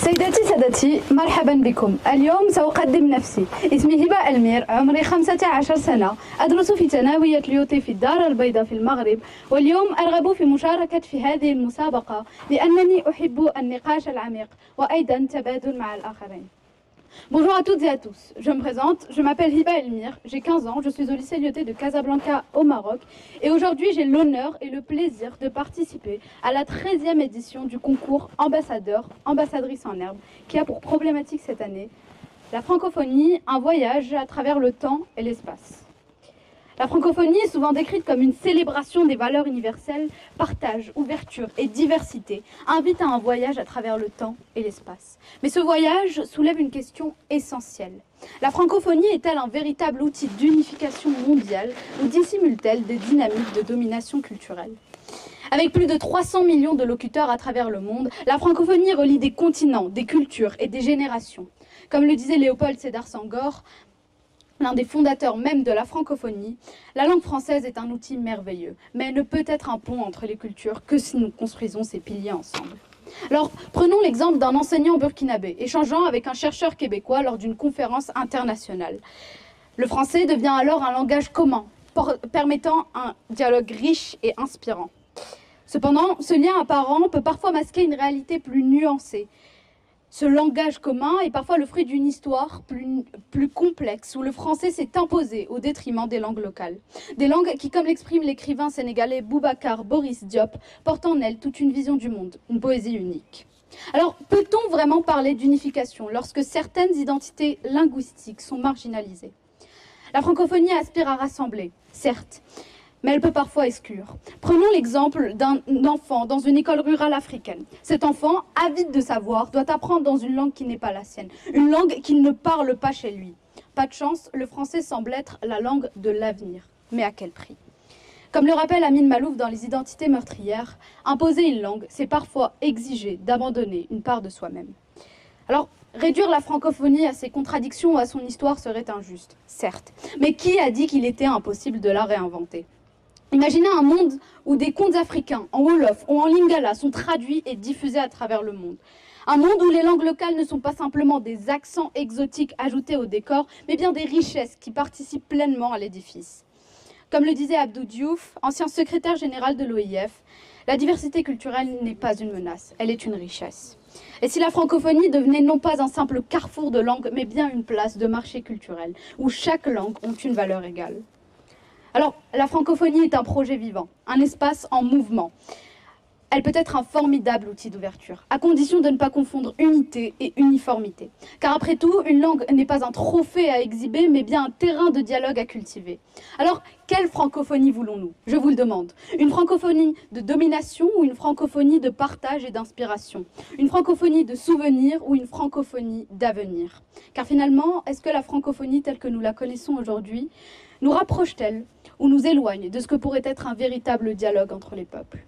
سيداتي سادتي مرحبا بكم. اليوم سأقدم نفسي. اسمي هبة ألمير، عمري 15 سنة، أدرس في ثانوية ليوطي في الدار البيضاء في المغرب، واليوم أرغب في مشاركة في هذه المسابقة لأنني أحب النقاش العميق وأيضا تبادل مع الآخرين. Bonjour à toutes et à tous, je me présente, je m'appelle Hiba Elmir, j'ai 15 ans, je suis au lycée Lyoté de Casablanca au Maroc et aujourd'hui j'ai l'honneur et le plaisir de participer à la 13e édition du concours ambassadeur, ambassadrice en herbe qui a pour problématique cette année la francophonie, un voyage à travers le temps et l'espace. La francophonie est souvent décrite comme une célébration des valeurs universelles, partage, ouverture et diversité, invite à un voyage à travers le temps et l'espace. Mais ce voyage soulève une question essentielle. La francophonie est-elle un véritable outil d'unification mondiale ou dissimule-t-elle des dynamiques de domination culturelle ? Avec plus de 300 millions de locuteurs à travers le monde, la francophonie relie des continents, des cultures et des générations. Comme le disait Léopold Sédar Senghor, l'un des fondateurs même de la francophonie, la langue française est un outil merveilleux, mais elle ne peut être un pont entre les cultures que si nous construisons ces piliers ensemble. Alors, prenons l'exemple d'un enseignant burkinabé échangeant avec un chercheur québécois lors d'une conférence internationale. Le français devient alors un langage commun, permettant un dialogue riche et inspirant. Cependant, ce lien apparent peut parfois masquer une réalité plus nuancée. Ce langage commun est parfois le fruit d'une histoire plus complexe où le français s'est imposé au détriment des langues locales. Des langues qui, comme l'exprime l'écrivain sénégalais Boubacar Boris Diop, portent en elles toute une vision du monde, une poésie unique. Alors, peut-on vraiment parler d'unification lorsque certaines identités linguistiques sont marginalisées ? La francophonie aspire à rassembler, certes, mais elle peut parfois exclure. Prenons l'exemple d'un enfant dans une école rurale africaine. Cet enfant, avide de savoir, doit apprendre dans une langue qui n'est pas la sienne, une langue qu'il ne parle pas chez lui. Pas de chance, le français semble être la langue de l'avenir. Mais à quel prix ? Comme le rappelle Amine Malouf dans Les Identités meurtrières, imposer une langue, c'est parfois exiger d'abandonner une part de soi-même. Alors, réduire la francophonie à ses contradictions ou à son histoire serait injuste, certes. Mais qui a dit qu'il était impossible de la réinventer ? Imaginez un monde où des contes africains en wolof ou en lingala sont traduits et diffusés à travers le monde. Un monde où les langues locales ne sont pas simplement des accents exotiques ajoutés au décor, mais bien des richesses qui participent pleinement à l'édifice. Comme le disait Abdou Diouf, ancien secrétaire général de l'OIF, la diversité culturelle n'est pas une menace, elle est une richesse. Et si la francophonie devenait non pas un simple carrefour de langues, mais bien une place de marché culturel, où chaque langue a une valeur égale. Alors, la francophonie est un projet vivant, un espace en mouvement. Elle peut être un formidable outil d'ouverture, à condition de ne pas confondre unité et uniformité. Car après tout, une langue n'est pas un trophée à exhiber, mais bien un terrain de dialogue à cultiver. Alors, quelle francophonie voulons-nous ? Je vous le demande. Une francophonie de domination ou une francophonie de partage et d'inspiration ? Une francophonie de souvenirs ou une francophonie d'avenir ? Car finalement, est-ce que la francophonie telle que nous la connaissons aujourd'hui nous rapproche-t-elle ou nous éloigne de ce que pourrait être un véritable dialogue entre les peuples ?